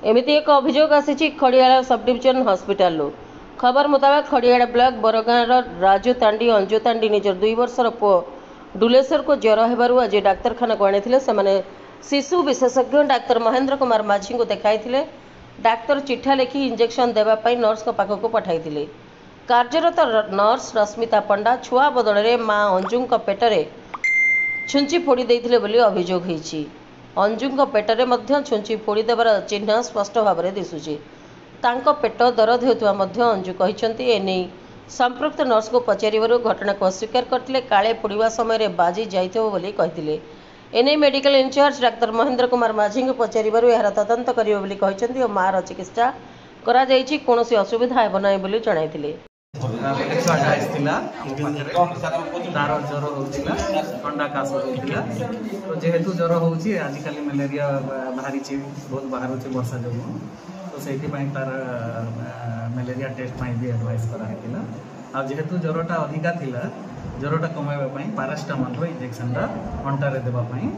एमिति एक अभियोग आसी खड़ियाला सब डिविजन हॉस्पिटल। खबर मुताबिक खड़ियाला ब्लॉक बरगाँर राजू तांडी अंजू तांडी निजर 2 वर्षर पुओ डुलेश्वर को ज्वर हेबारु आज डाक्तरखाना को आनी से शिशु विशेषज्ञ डाक्तर महेंद्र कुमार माझी को देखाई। डाक्तर चिठा लिखि इंजेक्शन देवाई नर्स पाखक पठाई। कार्यरत नर्स रश्मिता पंडा छुआ बदल में माँ अंजू पेटरे छुंची फोड़ी देइथिले बोली अभियोग होईछि। अंजू पेटरे मध्य छुंची फोड़ी देवार चिन्ह स्पष्ट भाव में दिशुची। तांको पेट दरद होता अंजू कहते एने संपृक्त नर्स को पचारू घटना को अस्वीकार करते काले फोड़ा समय बाजी जाइथिबो बोली कहते। एने medical incharge doctor Mahendra Kumar Majhi को पचारू यार तदंत करिवे बोली कहते और मार चिकित्सा करा जाइछि कोनोसी असुविधा हेबो नाही बोली जणाइथिले। तार ज्वर होता ठंडा काश होता तो जेहेतु ज्वर होची आजिकल मलेरिया बाहरी बहुत बाहर वर्षा जो तो से तार मलेरिया टेस्ट भी एडवाइस कराइला। आ जेहेतु ज्वरटा अधिका थिला ज्वरटा कमाइबा पारास्टामोल इंजेक्शन घंटारे देवाई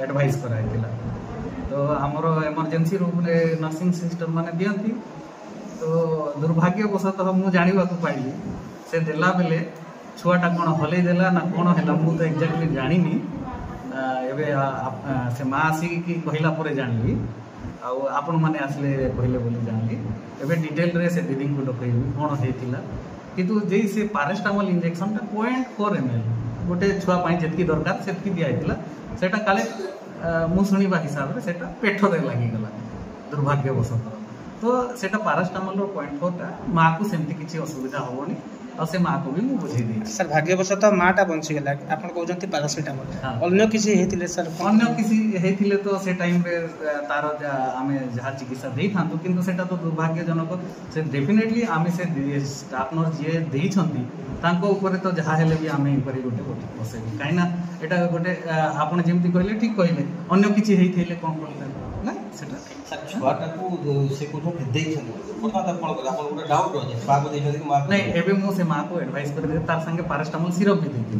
एडवाइस कराइला। तो आमर इमरजेंसी रूम रे नर्सिंग सिस्टम माने दियंती तो दुर्भाग्यवशतः मुझे जानवा पाइली से देला बेले छुआटा कौन हल देला ना कौन है मुझे तो एक्जाक्टली जानी से माँ आसिक कहला जानी आपण मैंने आसले कहले बोली जानी एवं डिटेल रे से दीदी को डकैली कौन होता किंतु जे से पारास्टामोल इंजेक्शन 0.4 ml गोटे छुआ जी दरकार से दिखाई से काले मु शुणा हिसाब से पेटरे लगिगला दुर्भाग्यवशतः। तो सेटा पारास्टामोल 0.4 माँ को सेमती किसी असुविधा हेनी और से माँ को भी मुझे बुझे सर भाग्यवशतः माँटा बंचीगला आप कहते पारासिटामोल अन्य किसी होते सर अन्य किसी होते तो से टाइम रे तार आम जहाँ चिकित्सा दे था किंतु सेटा तो दुर्भाग्यजनक से डेफिनेटली आम से स्टाफ नर्स जी देते तो जहाँ हेले भी आम गोटे बसे कहीं यहाँ गोटे आपड़ जमी कहले ठीक कहले अन्य किसी होते कौन करते ना छुआटा को से नहीं एबे मो से माँ को एडवाइस कर दे तार संगे पारास्टामोल सिरप भी दे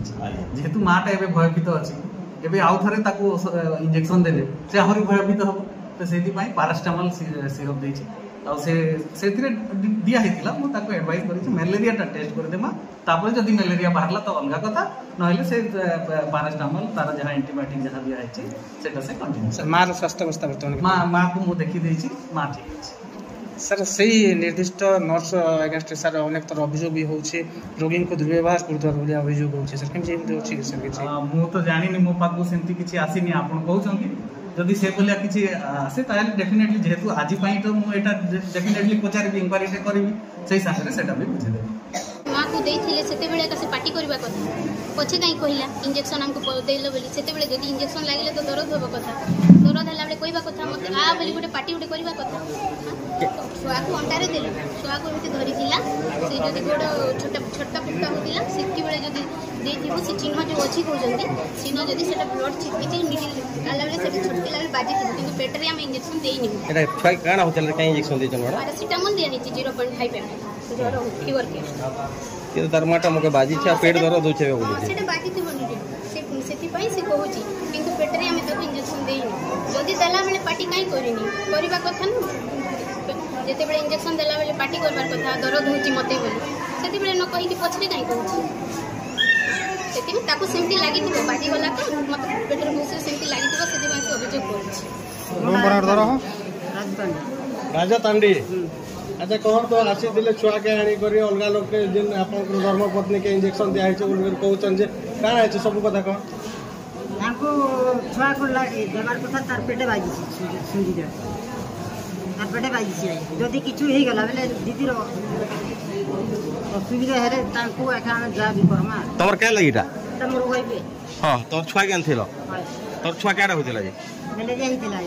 जेहेतु माँटा एबे भयभीत अच्छी एबे आउ थरे ताको इंजेक्शन देले से आहुरी भयभीत हम तो से पारास्टामोल सिरप देछि आ से दिया हेतिला मो ताको एडवाइस करिछि मलेरिया टेस्ट कर देमा तापर जदी मलेरिया बाहरला तो अलग कथा नहले से पारास्टामोल तार जहाँ एंटीबायोटिक जहाँ दिया है सेटा से कंटिन्यू सर माँ स्वास्थ्य अवस्था बर्तमान माँ को मु देखि देछि माँ ठीक अछि सर से निर्दिष्ट नर्स अगेंस्ट सर अनेक तरह अभियोग भी होछि रोगी को दुर्व्यवहार करथार बोली अभियोग होछि सर केमि जेमि होछि सर किछि मु तो जानिनी मो पाखु सेमती किछि आसीनी आपण कहउछंती जदि से बोलिया किछि आसे ताले डेफिनेटली जेहेतु आज पई तो मु एटा डेफिनेटली पचारि इंक्वायरी करबी सेही साथे सेटा भी बुझे देबी। माँ को देइथिले सेते बेले का से पार्टी करबा कथा पछे काई कहिला इंजेक्शन हमको देइलो बोली सेते बेले जदि इंजेक्शन लागिले तो दर्द होबो कथा दर्द हला बेले कहबा कथा मते आ बोली गोटे पार्टी गोटे करबा कथा छुआ को अंटारे देलो छुआ को एते धरि थिला से जदि गोड़ छोटा छोटा फुटा होतिला सेति बेले जदि देइथिबो से चिन्ह जो अछि कहउजंती चिन्ह जदि सेटा ब्लड छिटकी निडिल आला बेले सेटा छोटकी लागे बाजी थिबो किंतु पेटरे हम इंजेक्शन देइनी एटा छुआ काना होतले काई इंजेक्शन देचन बडा पैरासिटामोल देनी 0.5 ml ज्वर फीवर के कि दरमाटा मके बाजी छा पेट दर्द होछे बोली सेटा बाजी थिबो नि सेति पई से कहउची किंतु पेटरे हम तो इंजेक्शन देइनी जदि देला बेले पार्टी काई करिनी करबा कथा जेते बेले इंजेक्शन देला बेले पार्टी करबार कथा दर्द होची मते बोली सेति बेले न कहि कि पछरे काई कहउची सेति में ताको सेमती लागि थिबो बाजी वाला का मत पेटर मुसे सेमती लागि थिबो सेति में से अभियोग करछि नंबर दरो राजा तांडी अच्छा कहर तो आसी दिले छुआ के आनी करी अलगा लोग के जिन आपन धर्म पत्नी के इंजेक्शन दिया है बोल कहउचन जे का है सब कथा कह हमको छुआ को देवार कथा तार पेटे बाजी सुंदी दे तार पेटे बाजी छी जदी किछु हे गला बेले दीदी रो असुविधा हेरे तांको एखा हम जा भी करमा तमर के लगिटा तमर होइबे हां तोर छुआ केन थिलो तोर छुआ केडा होतिला जे मेले जाई थिला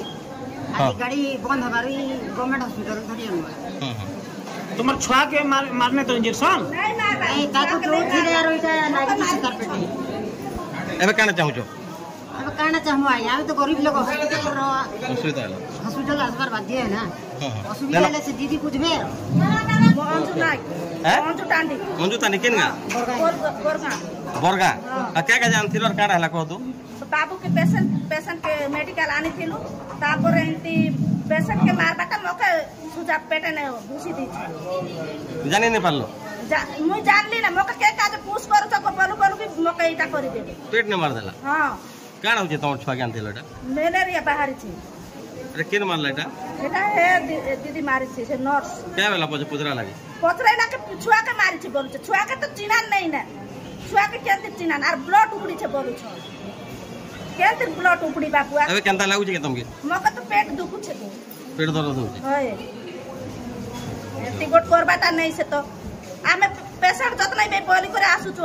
आज गाड़ी बंद हमारी गवर्नमेंट हॉस्पिटल धरि हम तुमर छुआ के मारने तो इंजेक्शन नहीं ताको तो थिले यार ओइटा लागि छी तार पेटे एबे काना चाहू छो अब काना चाहू आया तो गरीब लोग हॉस्पिटल आसबार बाध्य है ना असुविधा से दीदी बुझबे मंजू तानी केन गा बरगा क्या क्या जान थिलो काडा हला को तू बाबू के पेशेंट के मेडिकल आनी थिलु तापर एंती पेशेंट के मारबाटा मके सुजा पेटे ने घुसी दी जानी नहीं पारलो मुई जानली ना मके के काज पुश करू तो बोलू बोलू कि मके इटा करी दे पेट ने मार देला हां काण होचे तोर छुआ के आनथिलो एटा मलेरिया बाहरी छी अरे केन मारला एटा एटा हे दीदी मारी छी से नर्स क्या बेला पुजरा लागी पथरे ना के छुआ के मारी छी बोलू छुआ के तो चिन्हा नहीं ना छुआ के केंते चिन्हा आर ब्लड उपड़ी छे बोलू छ केंते ब्लड उपड़ी बाबू अबे केनता लागु छे के तुमके मके तो पेट दुखु छे पेट दर्द होचे होय टिकट करबाटा नहीं से तो आमे पेशेंट जतनै बे बोली करे आसु छु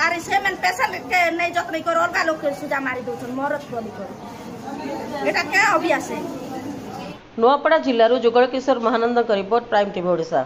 आरे सेमेन पेशेंट के नहीं जतनै कर अलगा लोग के सुजा मारी दउ छन मरत बोली कर एटा क्या अभ्यास है नुआपड़ा जिल्लारू जुगल किशोर महानंद का रिपोर्ट प्राइम टीवी ओडिशा।